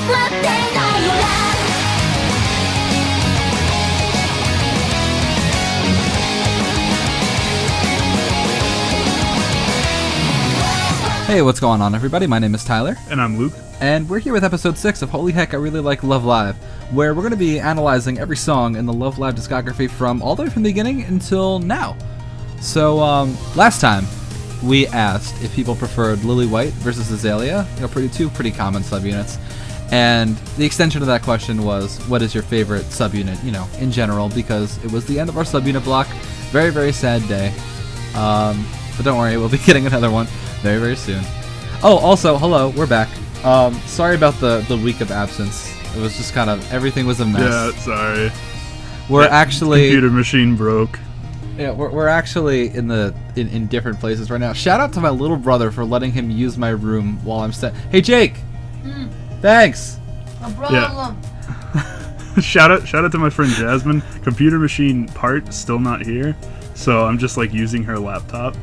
Hey, what's going on, everybody? My name is Tyler. And I'm Luke. And we're here with episode 6 of Holy Heck, I Really Like Love Live, where we're going to be analyzing every song in the Love Live discography from all the way from the beginning until now. So, last time, we asked if people preferred Lily White versus Azalea, two pretty common subunits. And the extension of that question was, what is your favorite subunit, in general, because it was the end of our subunit block. Very, very sad day. But don't worry, we'll be getting another one very, very soon. Oh, also, hello, we're back. Sorry about the week of absence. It was just kind of, everything was a mess. Yeah, sorry. We're actually... Computer machine broke. Yeah, we're actually in different places right now. Shout out to my little brother for letting him use my room while I'm Hey, Jake! Thanks! No problem. Yeah. shout out to my friend Jasmine. Computer machine part still not here, so I'm just using her laptop.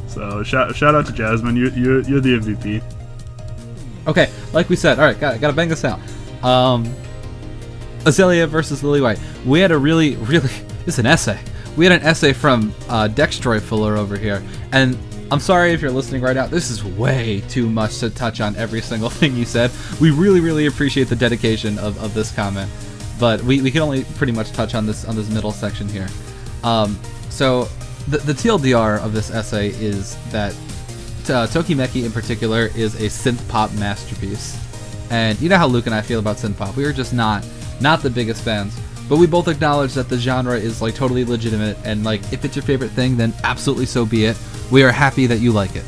So shout out to Jasmine. You're the MVP. Okay, like we said, all right, gotta bang this out. Azalea versus Lily White. We had a really this is an essay. We had an essay from Dextroy Fuller over here, and I'm sorry if you're listening right now. This is way too much to touch on every single thing you said. We really appreciate the dedication of this comment, but we can only pretty much touch on this middle section here. So the TLDR of this essay is that Tokimeki in particular is a synth pop masterpiece, and you know how Luke and I feel about synth pop. We are just not the biggest fans. But we both acknowledge that the genre is totally legitimate, and if it's your favorite thing, then absolutely so be it. We are happy that you like it,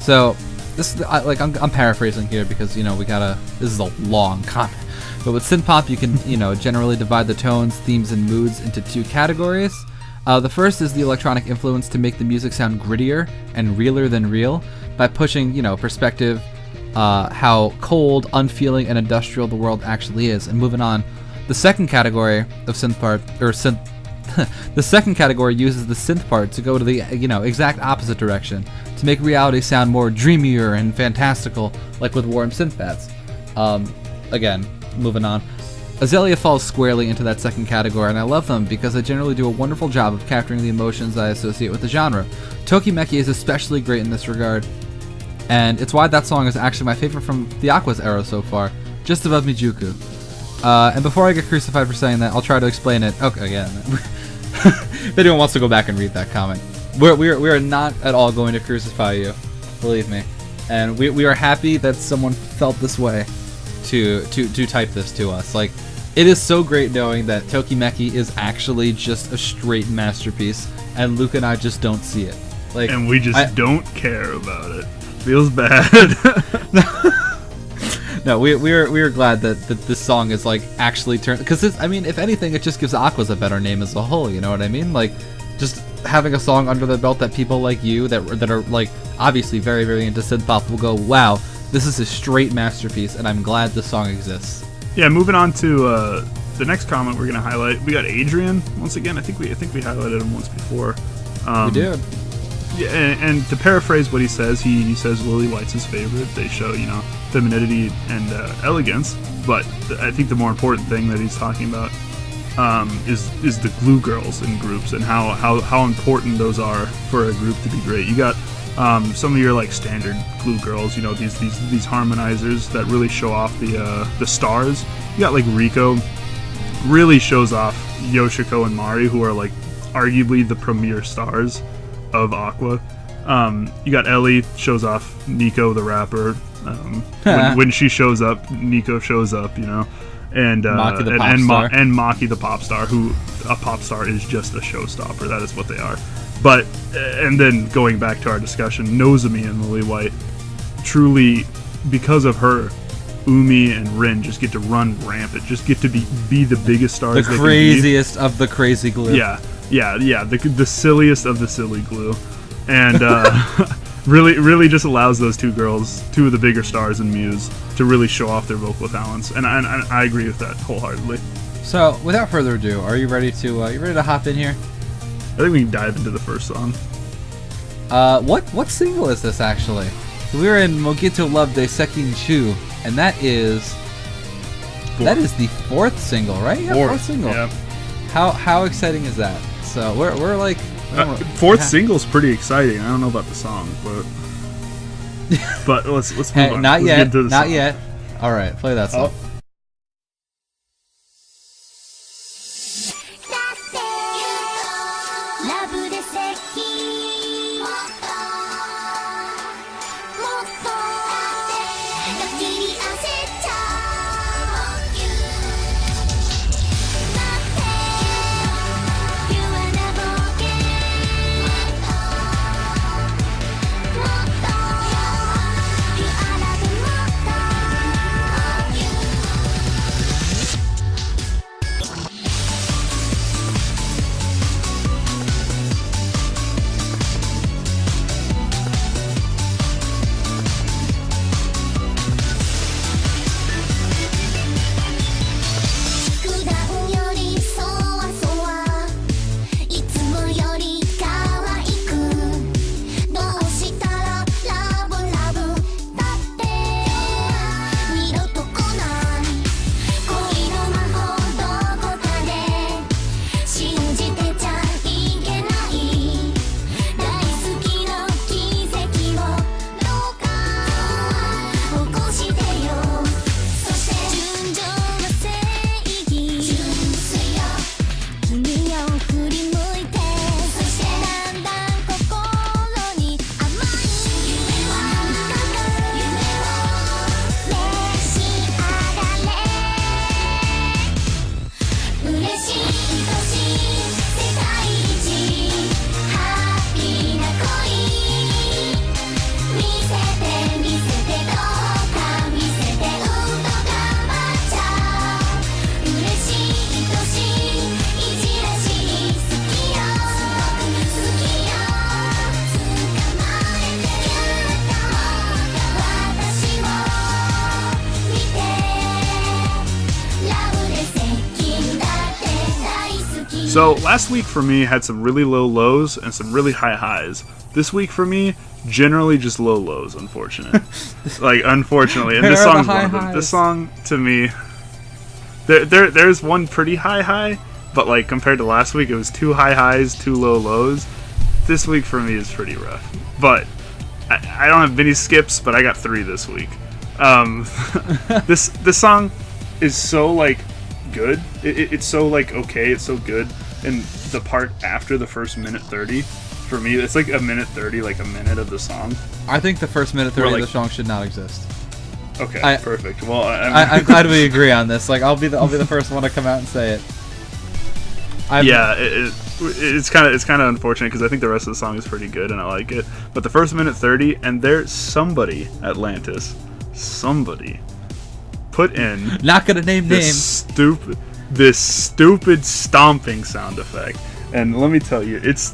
So this is I'm paraphrasing here because this is a long comment. But with synth pop, you can generally divide the tones, themes, and moods into two categories. The first is the electronic influence to make the music sound grittier and realer than real by pushing perspective, how cold, unfeeling, and industrial the world actually is, and moving on. The second category of the second category uses the synth part to go to the exact opposite direction to make reality sound more dreamier and fantastical, like with warm synth pads. Again, moving on. Azalea falls squarely into that second category, and I love them because they generally do a wonderful job of capturing the emotions I associate with the genre. Tokimeki is especially great in this regard, and it's why that song is actually my favorite from the Aqua's era so far, just above Mijuku. And before I get crucified for saying that, I'll try to explain it. Okay, again. If anyone wants to go back and read that comment. We are not at all going to crucify you. Believe me. And we are happy that someone felt this way to type this to us. It is so great knowing that Tokimeki is actually just a straight masterpiece, and Luke and I just don't see it. And we just don't care about it. Feels bad. No, we are glad that this song is actually turned, because if anything, it just gives Aquas a better name as a whole. You know what I mean? Just having a song under the belt that people like you that are obviously very, very into synth pop will go, wow, this is a straight masterpiece, and I'm glad this song exists. Yeah, moving on to the next comment we're gonna highlight. We got Adrian once again. I think we highlighted him once before. We did. Yeah, and to paraphrase what he says, he says Lily White's his favorite. They show, femininity and elegance, but I think the more important thing that he's talking about is the glue girls in groups and how important those are for a group to be great. You got some of your standard glue girls, these harmonizers that really show off the stars. You got Riko, really shows off Yoshiko and Mari, who are arguably the premier stars of Aqua. You got Ellie, shows off Nico the rapper. When she shows up, Nico shows up, and Maki the pop star. And Maki the pop star, who a pop star is just a showstopper. That is what they are. But and then going back to our discussion, Nozomi and Lily White, truly because of her, Umi and Rin just get to run rampant, just get to be the biggest stars. The craziest of the crazy glue. Yeah, the silliest of the silly glue, and really just allows those two girls, two of the bigger stars in Muse, to really show off their vocal talents, and I agree with that wholeheartedly. So, without further ado, are you ready to hop in here? I think we can dive into the first song. What single is this actually? We're in Moguyutto Love de Sekkin Chuu, and that is That is the fourth single, right? Yeah, fourth single. Yeah. How exciting is that? So we're like fourth single's pretty exciting. I don't know about the song, but let's move on. Not let's yet. Get into the not song. yet. All right, play that song. Oh. So last week for me had some really low lows and some really high highs. This week for me, generally just low lows, unfortunately. And this song's one of them. This song, to me, there's one pretty high high, but like compared to last week, it was 2 high highs, 2 low lows. This week for me is pretty rough. But I don't have many skips, but I got 3 this week. This song is so like good. It's so like okay. It's so good. And the part after the first minute 30, for me, it's like a minute 30, like a minute of the song. I think the first minute 30 of the song should not exist. Okay, perfect. Well, I'm glad we agree on this. Like, I'll be the first one to come out and say it. It's kind of unfortunate because I think the rest of the song is pretty good and I like it. But the first minute 30, and there's somebody put in not gonna name names. This stupid stomping sound effect. And let me tell you, it's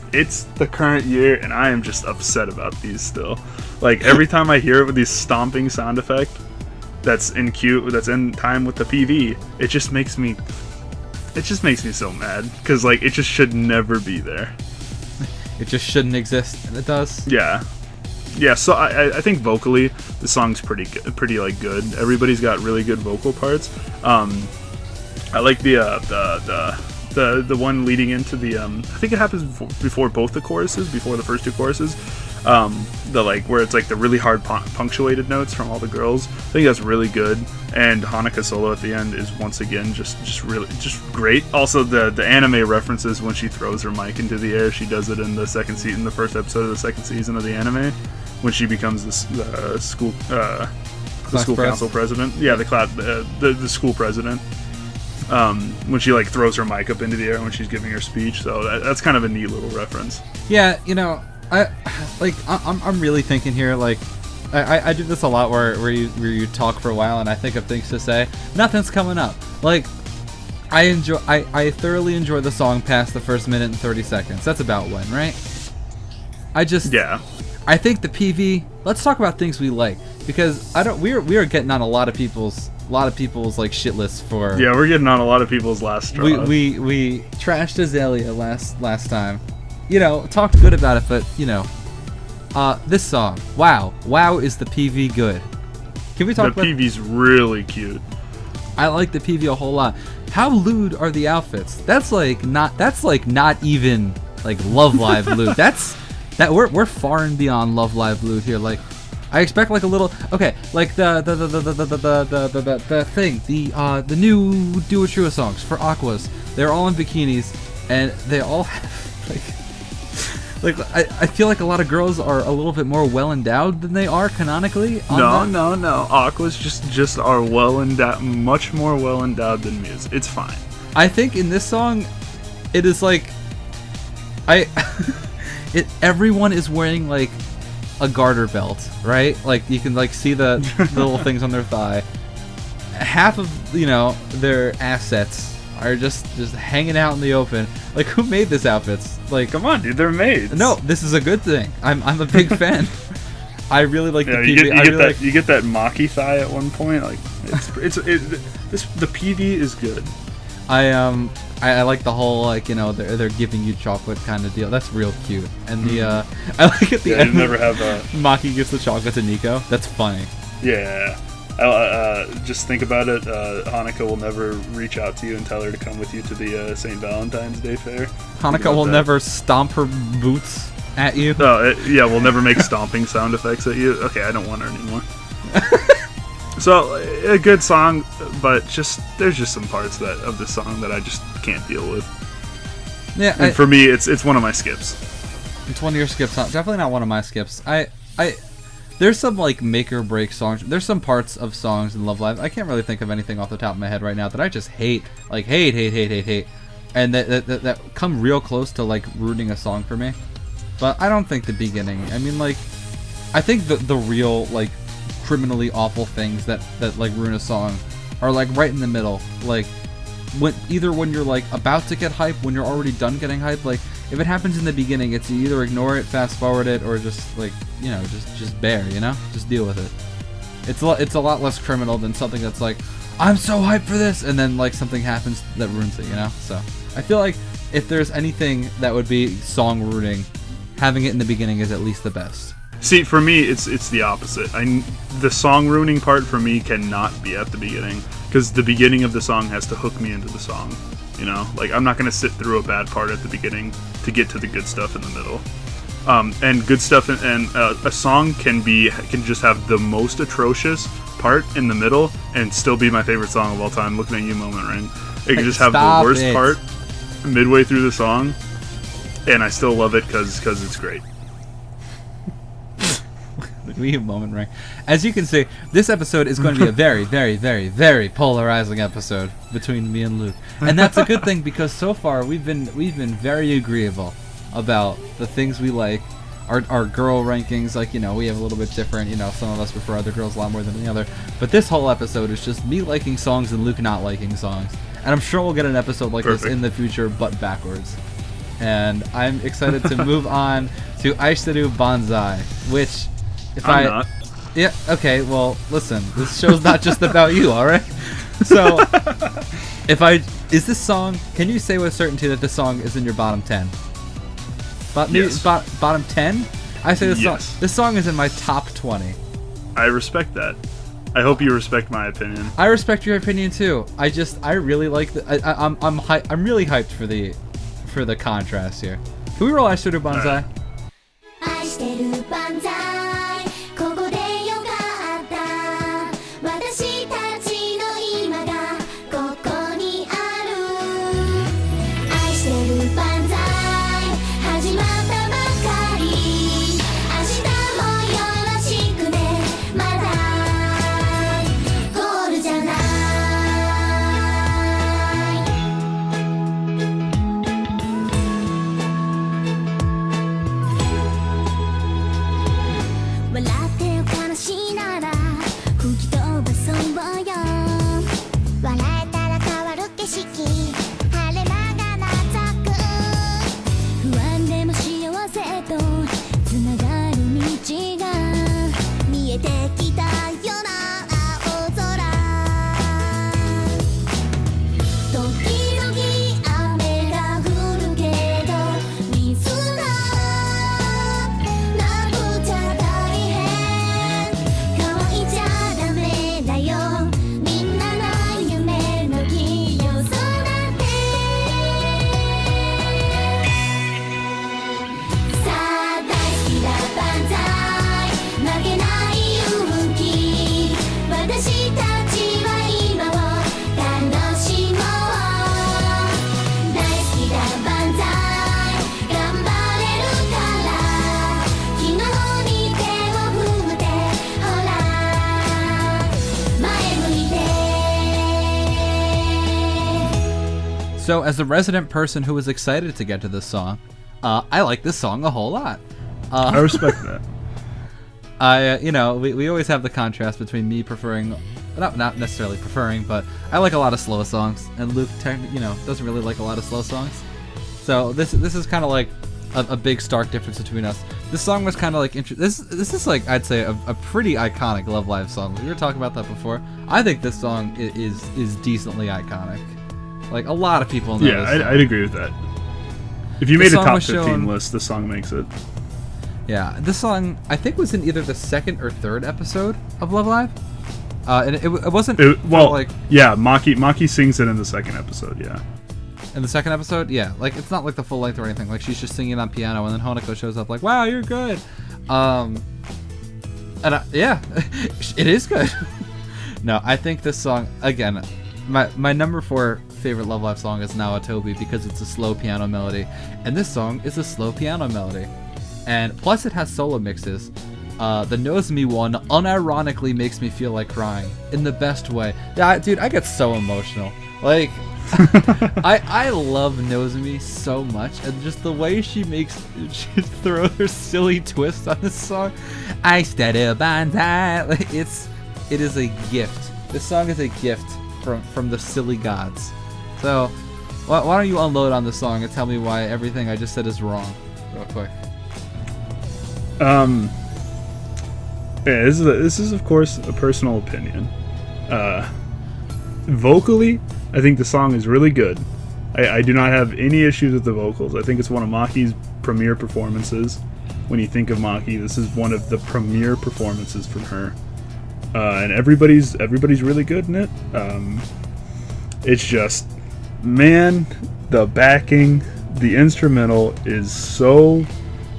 the current year, and I am just upset about these still. Like every time I hear it with these stomping sound effect, that's in time with the PV, it just makes me so mad because like it just should never be there. It just shouldn't exist, and it does. Yeah. So I think vocally the song's pretty like good. Everybody's got really good vocal parts. I like the one leading into the I think it happens before both the choruses, before the first 2 choruses. The like where it's like the really hard punctuated notes from all the girls. I think that's really good. And Hanukkah solo at the end is once again just great. Also the anime references when she throws her mic into the air. She does it in the first episode of the second season of the anime when she becomes the school council president. Yeah, the school president. When she like throws her mic up into the air when she's giving her speech. So that's kind of a neat little reference. Yeah, I'm really thinking here. Like, I do this a lot where you talk for a while and I think of things to say. Nothing's coming up. Like, I thoroughly enjoy the song past the first minute and 30 seconds. That's about when, right? I think the PV. Let's talk about things we like because we are getting on a lot of people's like shit lists for. Yeah, we're getting on a lot of people's last straw. We trashed Azalea last time. Talked good about it, but this song. Wow, is the PV good? Can we talk about the PV's really cute. I like the PV a whole lot. How lewd are the outfits? That's like not even like Love Live lewd. We're far and beyond Love Live lewd here. Like, I expect like a little, okay, like the thing, the new Duo songs for Aquas. They're all in bikinis, and they all have like I feel like a lot of girls are a little bit more well endowed than they are canonically. No. Aquas just are well endowed, much more well endowed than Muse. It's fine. I think in this song, it is like, everyone is wearing like a garter belt, right? Like you can like see the little things on their thigh. Half of their assets are just hanging out in the open. Like, who made this outfits? Like, come on, dude, they're made. No, this is a good thing. I'm a big fan. I really like the PV. You get that Maki thigh at one point. Like, the PV is good. I like the whole they're giving you chocolate kind of deal. That's real cute. And I like at the end. You never have Maki gives the chocolate to Nico. That's funny. Yeah. Just think about it. Hanukkah will never reach out to you and tell her to come with you to the St. Valentine's Day fair. Hanukkah will never stomp her boots at you. We'll never make stomping sound effects at you. Okay, I don't want her anymore. So, a good song, but there's just some parts of this song that I just can't deal with. Yeah, and for me, it's one of my skips. It's one of your skips. Definitely not one of my skips. There's some like make or break songs. There's some parts of songs in Love Live. I can't really think of anything off the top of my head right now that I just hate. Like hate, and that come real close to like ruining a song for me. But I don't think the beginning. I mean, like, I think the real like criminally awful things that like ruin a song are like right in the middle. Like when you're like about to get hype, when you're already done getting hype. Like if it happens in the beginning, it's you either ignore it, fast forward it, or just like just bear, just deal with it. It's a lot less criminal than something that's like, I'm so hyped for this, and then like something happens that ruins it. So I feel like if there's anything that would be song ruining, having it in the beginning is at least the best. See, for me, it's the opposite. The song ruining part for me cannot be at the beginning, because the beginning of the song has to hook me into the song. Like I'm not gonna sit through a bad part at the beginning to get to the good stuff in the middle. And good stuff, and a song can just have the most atrocious part in the middle and still be my favorite song of all time. Looking at you, Moment Ring. It can just have the worst part midway through the song, and I still love it because it's great. We have Moment Ring. As you can see, this episode is going to be a very, very, very, very polarizing episode between me and Luke, and that's a good thing because so far we've been very agreeable about the things we like, our girl rankings. Like we have a little bit different. Some of us prefer other girls a lot more than the other. But this whole episode is just me liking songs and Luke not liking songs, and I'm sure we'll get an episode like this in the future, but backwards. And I'm excited to move on to Aishiteru Banzai, which. I'm not. Yeah, okay, well, listen, this show's not just about you, alright? So, is this song, can you say with certainty that this song is in your bottom 10? Yes. Bottom 10? I say yes. This song is in my top 20. I respect that. I hope you respect my opinion. I respect your opinion too. I really like I'm really hyped for the contrast here. Can we roll Aishiteru Banzai? Aishiteru Banzai. ここでよかった私たちの今がここにある愛してるバンザイ始まったばかり明日もよろしくねまだゴールじゃない So as the resident person who was excited to get to this song, I like this song a whole lot. I respect that. We always have the contrast between me preferring, not necessarily preferring, but I like a lot of slow songs, and Luke, doesn't really like a lot of slow songs. So this is kind of like a big stark difference between us. This song was kind of like this is like, I'd say, a pretty iconic Love Live song. We were talking about that before. I think this song is decently iconic. Like, a lot of people know this song. I'd agree with that. If you made a top 15 list, this song makes it. Yeah, this song, I think, was in either the second or third episode of Love Live. And it wasn't... Maki sings it in the second episode, yeah. In the second episode? Yeah. Like, it's not like the full length or anything. Like, she's just singing on piano, and then Honeko shows up like, wow, you're good. It is good. No, I think this song, again, my number 4 favorite Love Live song is Nawatobi, because it's a slow piano melody. And this song is a slow piano melody. And plus it has solo mixes. The Nozomi one unironically makes me feel like crying in the best way. Yeah, dude, I get so emotional. Like, I love Nozomi so much, and just the way she throws her silly twist on this song. Aishiteru Banzai. Like, it is a gift. This song is a gift from the silly gods. So, why don't you unload on this song and tell me why everything I just said is wrong, real quick. This is of course a personal opinion. Vocally, I think the song is really good. I do not have any issues with the vocals. I think it's one of Maki's premier performances. When you think of Maki, this is one of the premier performances from her. And everybody's really good in it. It's just, man, the backing, the instrumental is so...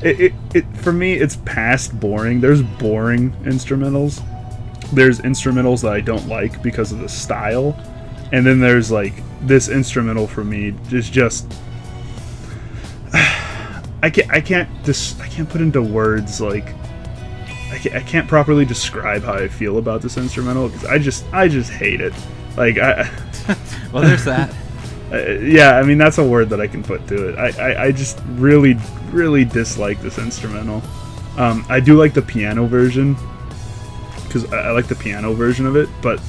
It for me, it's past boring. There's boring instrumentals. There's instrumentals that I don't like because of the style, and then there's like this instrumental for me is just I can't put into words, like I can't properly describe how I feel about this instrumental, because I just hate it. Like well, there's that. Yeah, I mean, that's a word that I can put to it. I just really dislike this instrumental. I do like the piano version, because I like the piano version of it, but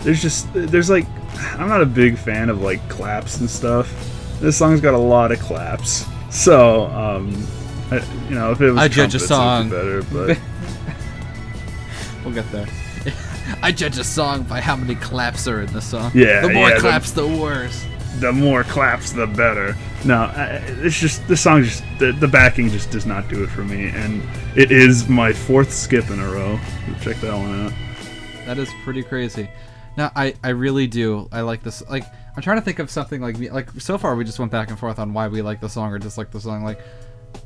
there's like, I'm not a big fan of like claps and stuff. This song's got a lot of claps, so if it was I judge a song better, but we'll get there. I judge a song by how many claps are in the song. Yeah, the more claps, the worse. The more claps, the better. No, it's just, the song just, the backing just does not do it for me, and it is my 4th skip in a row. Check that one out. That is pretty crazy. Now, I really do. I like this. Like, I'm trying to think of something like so far we just went back and forth on why we like the song or dislike the song. Like,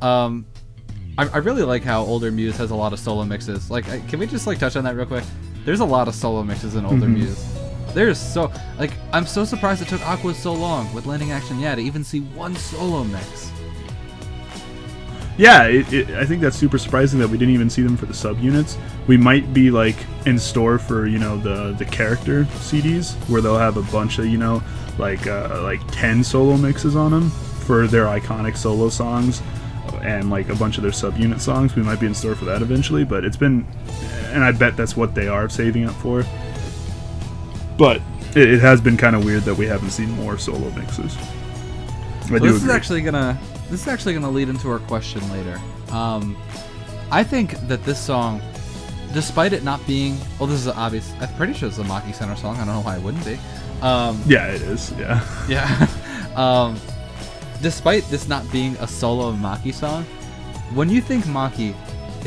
I really like how Older Muse has a lot of solo mixes. Like, can we just like touch on that real quick? There's a lot of solo mixes in Older Muse. There's so, like, I'm so surprised it took Aqua so long with Landing Action Yeah to even see one solo mix. Yeah, I think that's super surprising that we didn't even see them for the subunits. We might be like in store for, the character CDs, where they'll have a bunch of, like 10 solo mixes on them for their iconic solo songs, and like a bunch of their subunit songs. We might be in store for that eventually, but it's been, and I bet that's what they are saving up for. But it has been kind of weird that we haven't seen more solo mixes. This is actually gonna lead into our question later. I think that this song, despite it not being, well, this is obvious. I'm pretty sure it's a Maki Center song. I don't know why it wouldn't be. Yeah, it is. Yeah. Yeah. Despite this not being a solo Maki song, when you think Maki,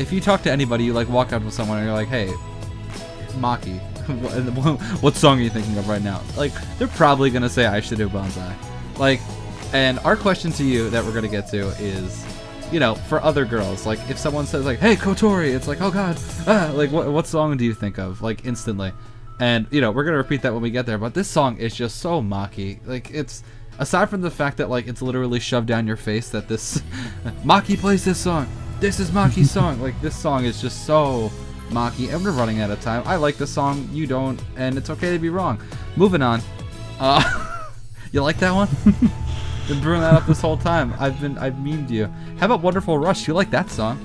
if you talk to anybody, you like walk up to someone and you're like, "Hey, Maki, what song are you thinking of right now?" Like, they're probably gonna say Aishiteru Banzai. Like, and our question to you that we're gonna get to is, for other girls, like if someone says like, "Hey, Kotori," it's like, "Oh God," like what song do you think of like instantly? And we're gonna repeat that when we get there. But this song is just so Maki. Like, it's, aside from the fact that like it's literally shoved down your face that this Maki plays this song. This is Maki's song. Like, this song is just so Maki, and we're running out of time. I like the song, you don't, and it's okay to be wrong. Moving on. You like that one? Been brewing that up this whole time. I've memed you. How about Wonderful Rush? You like that song?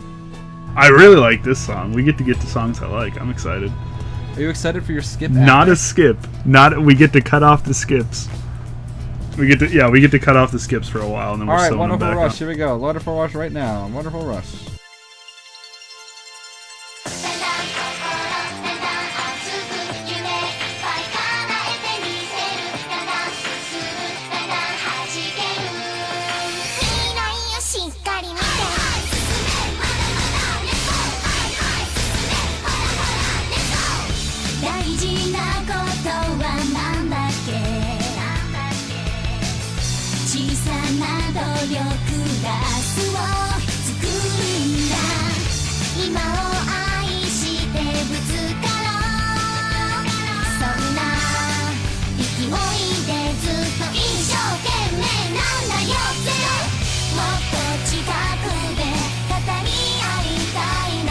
I really like this song. We get to songs I like. I'm excited. Are you excited for your skip? Not a skip. We get to cut off the skips. We get to cut off the skips for a while, and then All we're right, sewing them Wonderful back Rush. on. Here we go. Wonderful Rush right now. Wonderful Rush. 大事なことはなんだっけ小さな努力が明日を作るんだ今を愛してぶつかろうそんな勢いでずっと一生懸命なんだよゼロもっと近くで語り合いたいな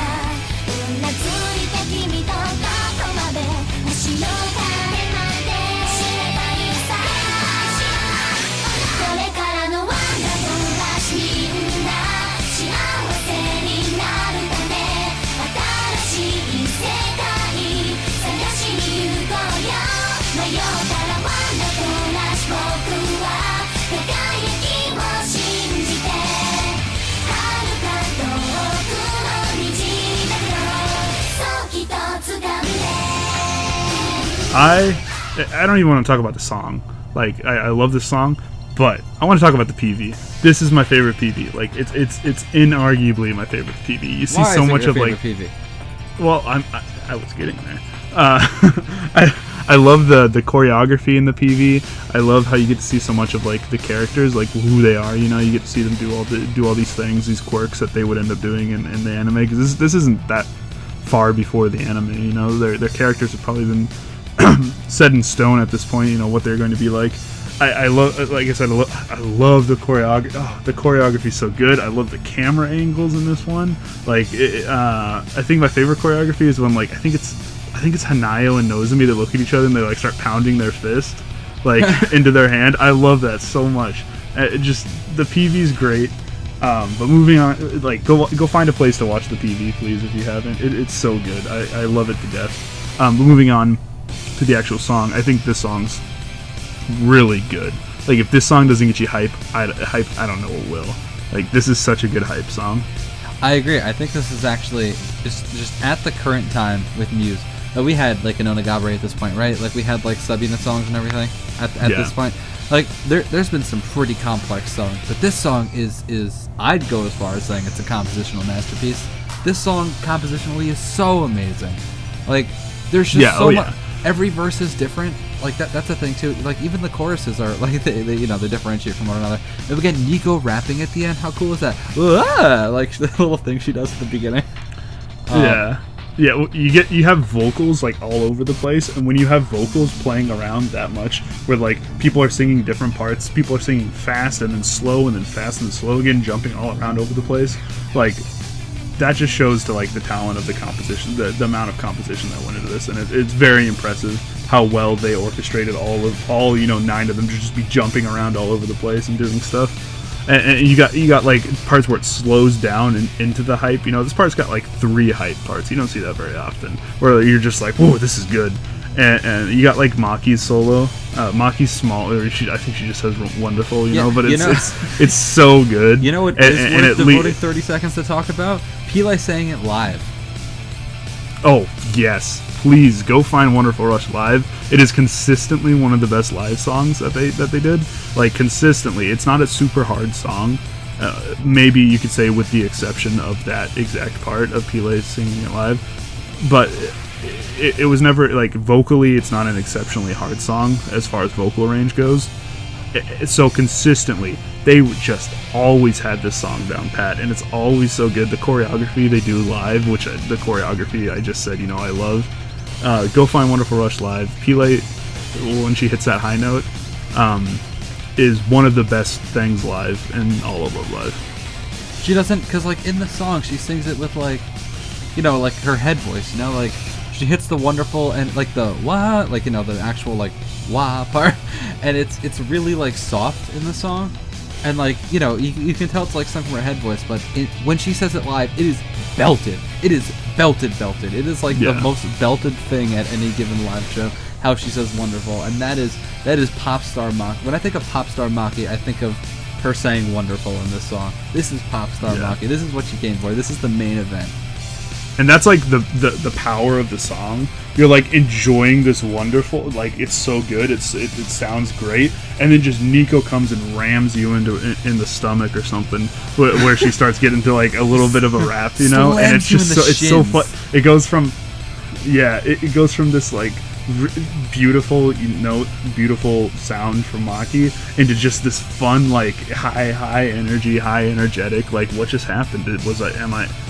うなずいて君とどこまで星の彼まで知ればいいさこれからのワンダフルラッシュみんな幸せになるため新しい世界探しに行こうよ迷ったらワンダフルラッシュ僕は輝きを信じて遥か遠くの虹だけどそう一つ掴んでI don't even want to talk about the song. Like I love this song, but I want to talk about the PV. This is my favorite PV. Like it's inarguably my favorite PV. You see Why so is it much your of like. favorite PV? Well, I was getting there. I love the choreography in the PV. I love how you get to see so much of like the characters, like who they are. You know, you get to see them do all these things, these quirks that they would end up doing in the anime. Because this isn't that far before the anime. You know, their characters have probably been set in stone at this point. You know what they're going to be like. I love, like I said, I love the choreography. Oh, the choreography's so good. I love the camera angles in this one. Like, I think my favorite choreography is when like I think it's Hanayo and Nozomi that look at each other and they like start pounding their fist like into their hand. I love that so much. Just the PV's great. But moving on, like go find a place to watch the PV, please, if you haven't. It's so good. I love it to death. But moving on to the actual song, I think this song's really good. Like if this song doesn't get you hype, I don't know what will. Like this is such a good hype song. I agree. I think this is actually just at the current time with Muse. We had like an Onigabare at this point, right? Like we had like sub-unit songs and everything at this point. Like there's been some pretty complex songs, but this song is I'd go as far as saying it's a compositional masterpiece. This song compositionally is so amazing. Like there's just so much. Every verse is different. Like that's the thing too. Like even the choruses are like they differentiate from one another. And we get Nico rapping at the end. How cool is that? Like the little thing she does at the beginning. Yeah. Well, you have vocals like all over the place, and when you have vocals playing around that much, where like people are singing different parts, people are singing fast and then slow and then fast and then slow again, jumping all around over the place, like that just shows to like the talent of the composition, the amount of composition that went into this, and it's very impressive how well they orchestrated all 9 of them to just be jumping around all over the place and doing stuff. And you got like parts where it slows down and into the hype. You know, this part's got like 3 hype parts. You don't see that very often, where you're just like, whoa, this is good. And you got like Maki's solo. Maki's small. I think she just says wonderful. You know, but it's so good. You know what is worth devoting 30 seconds to talk about? Pili saying it live. Oh yes, please go find Wonderful Rush live. It is consistently one of the best live songs that they did. Like consistently, it's not a super hard song. Maybe you could say with the exception of that exact part of Pili singing it live, but it was never like vocally. It's not an exceptionally hard song as far as vocal range goes. So consistently, they just always had this song down pat, and it's always so good. The choreography they do live, which the choreography I just said, I love. Go find Wonderful Rush live. Pili, when she hits that high note, is one of the best things live in all of Love Live. She doesn't, because like in the song, she sings it with like, like her head voice, like she hits the wonderful and like the wah, like the actual like wah part, and it's really like soft in the song, and like you can tell it's like something from her head voice, but when she says it live, it is belted. It is belted. It is like the most belted thing at any given live show. How she says wonderful, and that is pop star Maki. When I think of pop star Maki, I think of her saying wonderful in this song. This is pop star Maki. This is what she came for. This is the main event. And that's like the power of the song. You're like enjoying this wonderful, like it's so good, it sounds great, and then just Nico comes and rams you in the stomach or something, where she starts getting to like a little bit of a rap, and it's just so fun. It goes from it goes from this like beautiful beautiful sound from Maki into just this fun like high energy, high energetic, like what just happened?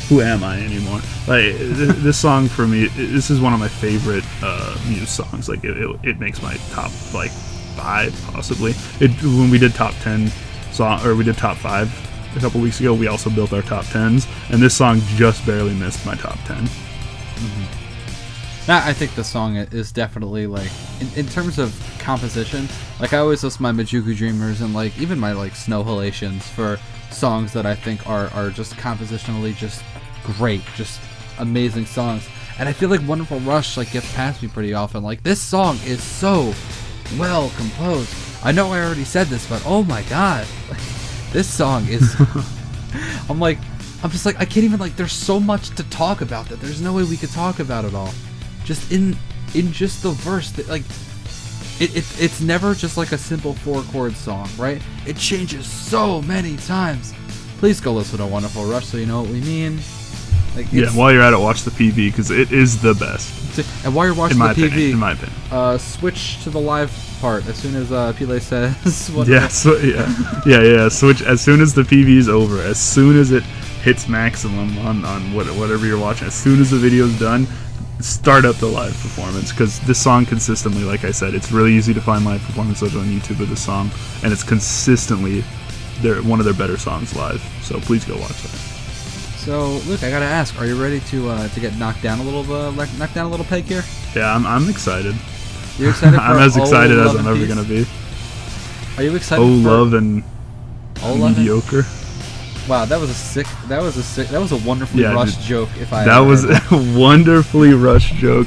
Who am I anymore? Like this song for me, this is one of my favorite Muse songs. Like it makes my top like 5 possibly. When we did top 10 song, or we did top 5 a couple weeks ago, we also built our top 10s, and this song just barely missed my top 10. Mm-hmm. I think the song is definitely like in terms of composition. Like I always listen to my Mogyutto Dreamers and like even my like Snow Halations for songs that I think are just compositionally just great, just amazing songs. And I feel like Wonderful Rush like gets past me pretty often. Like this song is so well composed. I know I already said this, but oh my god, like, this song is. I'm just like I can't even like. There's so much to talk about that there's no way we could talk about it all. Just in just the verse, that like it's never just like a simple 4-chord song, right? It changes so many times. Please go listen to Wonderful Rush so you know what we mean. Like, while you're at it, watch the PV because it is the best. And while you're watching the PV, in my opinion, switch to the live part as soon as Pile says. Switch as soon as the PV is over. As soon as it hits maximum on whatever you're watching. As soon as the video's done. Start up the live performance, because this song consistently, like I said, it's really easy to find live performances on YouTube of this song, and it's consistently one of their better songs live. So please go watch that. So Luke, I gotta ask, are you ready to get knocked down a little peg here? Yeah, I'm excited. You're excited? I'm as excited as I'm ever gonna be. Are you excited? Love and Mediocre. Wow, that was a wonderfully rushed joke. That was a wonderfully rushed joke.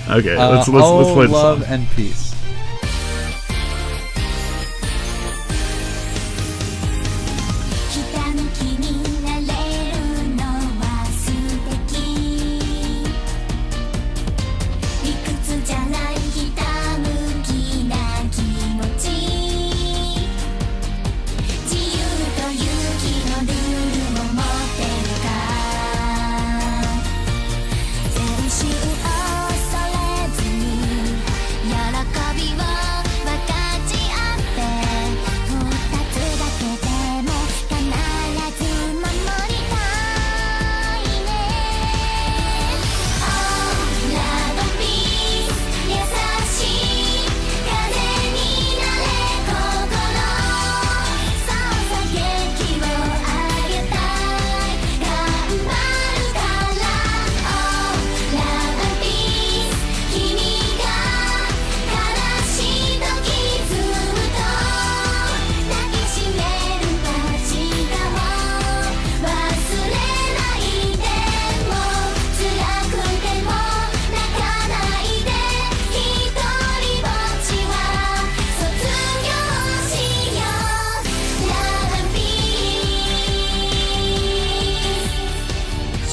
Okay, let's play the Love song. and Peace.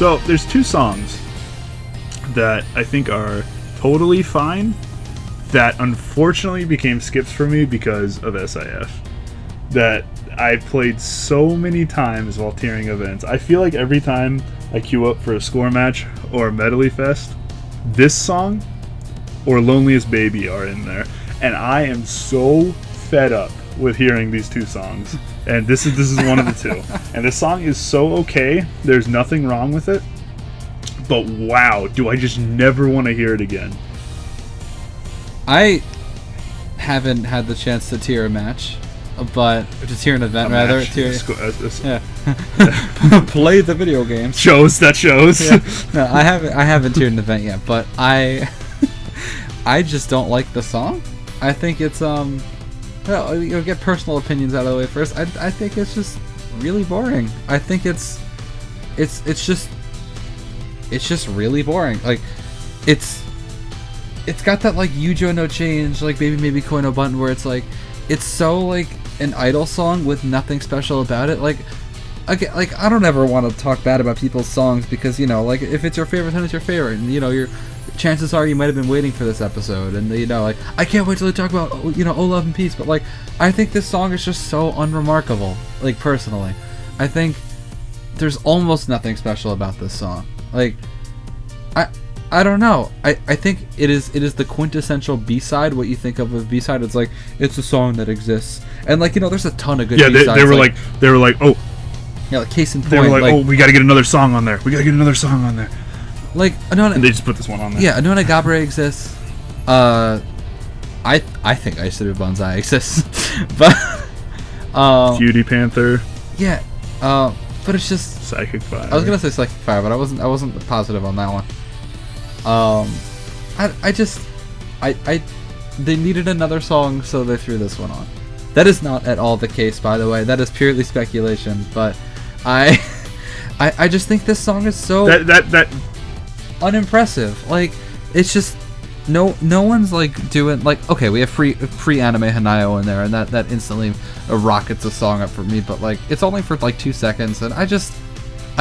So there's 2 songs that I think are totally fine that unfortunately became skips for me because of SIF. That I played so many times while tiering events. I feel like every time I queue up for a score match or a Medley Fest, this song or Loneliest Baby are in there. And I am so fed up with hearing these 2 songs. And this is one of the 2. And this song is so okay. There's nothing wrong with it. But wow, do I just never want to hear it again. I haven't had the chance to tier a match, but to tier an event rather. Yeah. Play the video games. Shows. Yeah. No, I haven't tiered an event yet, but I just don't like the song. I think it's well, you'll get personal opinions out of the way first. I think it's just really boring. I think it's just really boring. Like it's got that like Yujo no Change, like Baby Maybe Koi no Button, where it's like it's so like an idol song with nothing special about it. Like again, like I don't ever want to talk bad about people's songs because, you know, like if it's your favorite, then it's your favorite, and you know, your chances are you might have been waiting for this episode, and you know, like I can't wait till they talk about, you know, Oh Love and Peace. But like I think this song is just so unremarkable. Like personally, I think there's almost nothing special about this song. Like I don't know. I think it is the quintessential B-side. What you think of with B-side, it's like it's a song that exists, and like, you know, there's a ton of good B-sides. Yeah, they were like, oh, yeah, like case in point. They were like, oh, we got to get another song on there. Like, and they just put this one on there. Yeah, Anona Gabre exists. I think Aishiteru Banzai exists, but Cutie Panther. Yeah, but it's just Psychic Fire. I was gonna say Psychic Fire, but I wasn't positive on that one. They needed another song, so they threw this one on. That is not at all the case, by the way. That is purely speculation. But I just think this song is so that unimpressive. Like, it's just no one's like doing like, okay, we have free anime Hanayo in there, and that instantly rockets the song up for me. But like, it's only for like 2 seconds, and I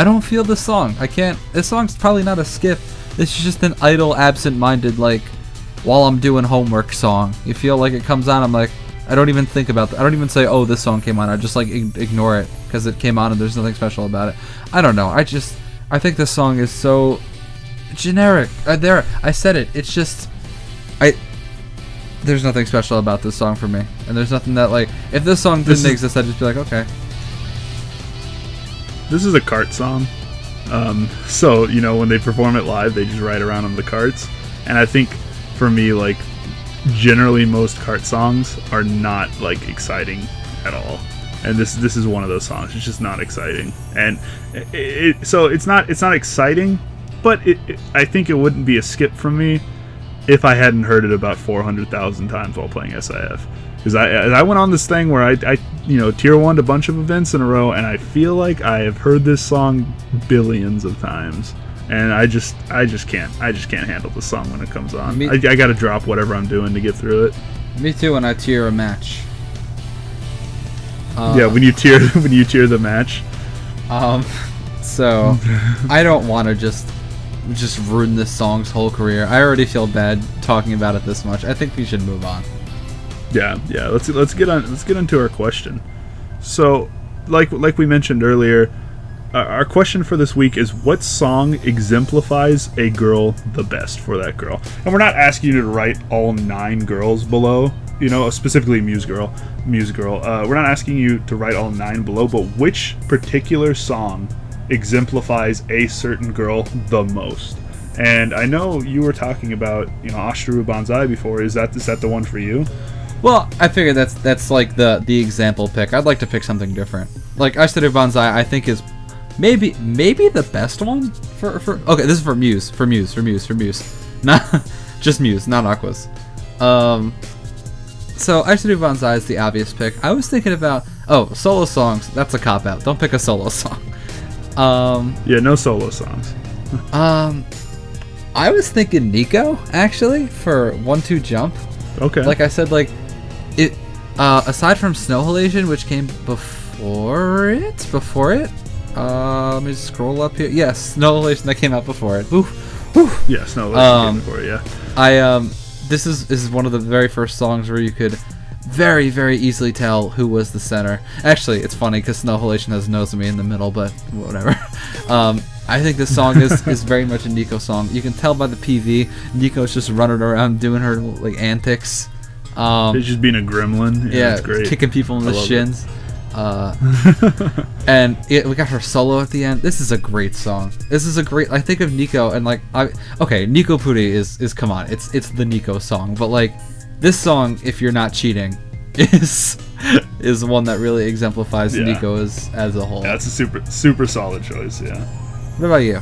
don't feel this song. I can't. This song's probably not a skip. It's just an idle, absent-minded, like, while I'm doing homework song. You feel like it comes on, I'm like, I don't even think about that. I don't even say, oh, this song came on. I just, like, ignore it because it came on and there's nothing special about it. I don't know. I think this song is so generic. I said it. It's just, there's nothing special about this song for me. And there's nothing that, like, if this song didn't exist, I'd just be like, okay. This is a cart song. So, you know, when they perform it live, they just ride around on the carts. And I think, for me, like, generally most cart songs are not, like, exciting at all. And this is one of those songs. It's just not exciting. And so it's not exciting, but I think it wouldn't be a skip from me if I hadn't heard it about 400,000 times while playing SIF. Because I went on this thing where I you know, tier 1'd a bunch of events in a row, and I feel like I have heard this song billions of times, and I just can't handle the song when it comes on. I gotta drop whatever I'm doing to get through it. Me too. When I tier a match. Yeah, when you tier the match. So I don't want to just ruin this song's whole career. I already feel bad talking about it this much. I think we should move on. Yeah. Let's get into our question. So, like we mentioned earlier, our question for this week is, what song exemplifies a girl the best for that girl? And we're not asking you to write all 9 girls below, you know, specifically Muse Girl. We're not asking you to write all 9 below, but which particular song exemplifies a certain girl the most? And I know you were talking about, you know, Aishiteru Banzai before. Is that the one for you? Well, I figured that's like the example pick. I'd like to pick something different. Like Aishiteru Banzai, I think is maybe the best one for okay, this is for Muse. Not just Muse, not Aqua's. So Aishiteru Banzai is the obvious pick. I was thinking about solo songs. That's a cop out. Don't pick a solo song. Yeah, no solo songs. I was thinking Nico actually for 1-2 Jump. Okay. Like I said, like it. Aside from Snow Halation, which came before it. Let me scroll up here. Yes, Snow Halation that came out before it. Oof. Yeah, Snow Halation came before it. Yeah. This is one of the very first songs where you could very, very easily tell who was the center. Actually, it's funny because Snow Halation has Nozomi in the middle, but whatever. I think this song is very much a Nico song. You can tell by the PV, Nico's just running around doing her like antics. It's just being a gremlin. Yeah, it's great. Kicking people in the shins. And we got her solo at the end. This is a great song. I think of Nico and like Nico Puri is come on. It's the Nico song, but like this song, if you're not cheating, is is one that really exemplifies Yeah. Nico as a whole. Yeah, that's a super solid choice. Yeah. What about you?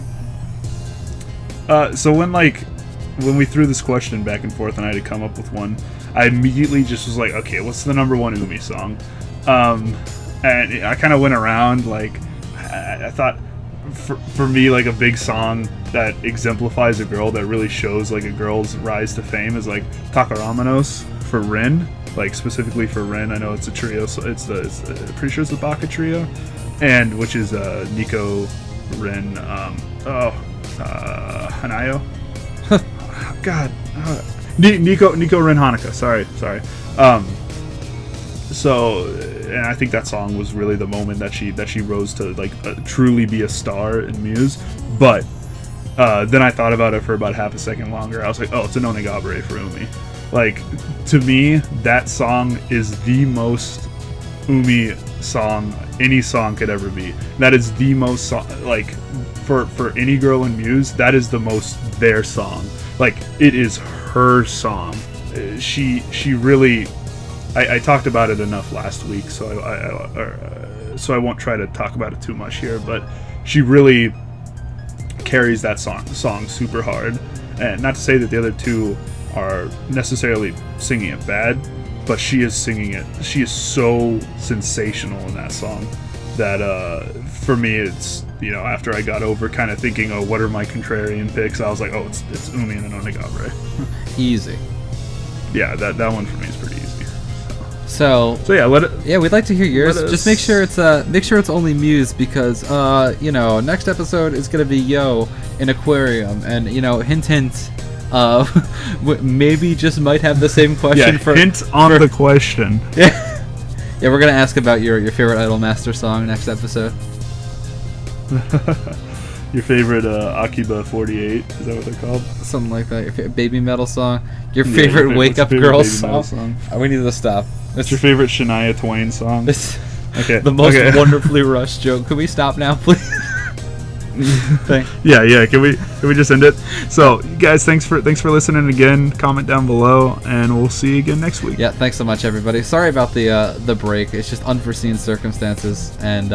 So when we threw this question back and forth and I had to come up with one, I immediately just was like, okay, what's the number one Umi song? And I kind of went around, like, I thought for me, like, a big song that exemplifies a girl, that really shows like a girl's rise to fame, is like Takaramanos for Rin, like specifically for Rin. I know it's a trio, so I'm pretty sure it's the Baka trio, and which is Nico, Rin, Hanayo. God, Nico, Rin, Hanukkah. Sorry. So, and I think that song was really the moment that she rose to like truly be a star in Muse. But then I thought about it for about half a second longer. I was like, oh, it's a Nonegabare for Umi. Like, to me, that song is the most Umi song any song could ever be. That is the most like for any girl in Muse, that is the most their song. Like, it is her song. She really. I talked about it enough last week, so I won't try to talk about it too much here. But she really carries that song super hard, and not to say that the other two are necessarily singing it bad, but she is singing it. She is so sensational in that song that for me, it's, you know, after I got over kind of thinking, oh, what are my contrarian picks, I was like, oh, it's Umi and Onegabare. Easy. Yeah, that one for me is pretty easy. So yeah, we'd like to hear yours. Just make sure it's only Muse, because next episode is gonna be Yo in Aquarium, and hint, maybe just might have the same question. Yeah, hint on the question. Yeah, we're gonna ask about your favorite Idolmaster song next episode. Your favorite Akiba 48, is that what they're called? Something like that. Your favorite baby metal song. Your favorite wake up girl song. We need to stop. What's your favorite Shania Twain song? Okay. The most wonderfully rushed joke. Can we stop now, please? Yeah. Can we just end it? So, guys, thanks for listening again. Comment down below, and we'll see you again next week. Yeah, thanks so much, everybody. Sorry about the break. It's just unforeseen circumstances, and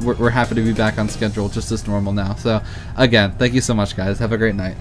we're happy to be back on schedule, just as normal now. So, again, thank you so much, guys. Have a great night.